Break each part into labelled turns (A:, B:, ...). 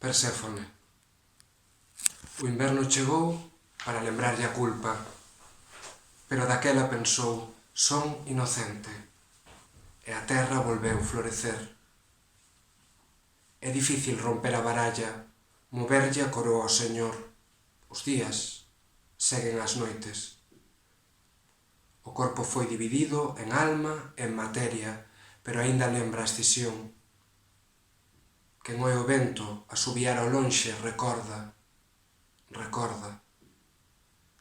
A: Perséfone. O inverno chegou para lembrarlle a culpa, pero daquela pensou: son inocente, e a terra volveu florecer. É difícil romper a baralla, moverlle a coroa ao Señor. Os días seguen as noites. O corpo foi dividido en alma e en materia, pero aínda lembra a escisión. Quen oe o vento asubiar ao lonxe recorda,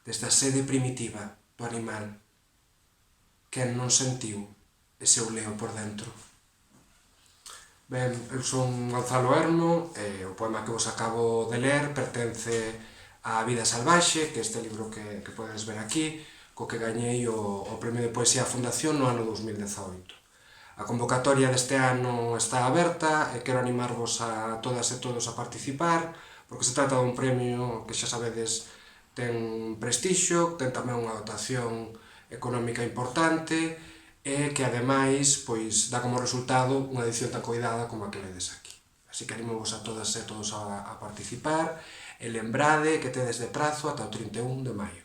A: desde a sede primitiva do animal. Quen non sentiu ese uleo por dentro? Ben, eu son Gonzalo Hermo e o poema que vos acabo de ler pertence á Vida Salvaxe, que é este libro que podes ver aquí, co que gañei o Premio de Poesía a Fundación no ano 2018. A convocatoria deste ano está aberta e quero animarvos a todas e todos a participar, porque se trata dun premio que xa sabedes ten prestixio, ten tamén unha dotación económica importante e que ademais pois dá como resultado unha edición tan coidada como a que vedes aquí. Así que animovos a todas e todos a participar e lembrade que tedes de prazo ata o 31 de maio.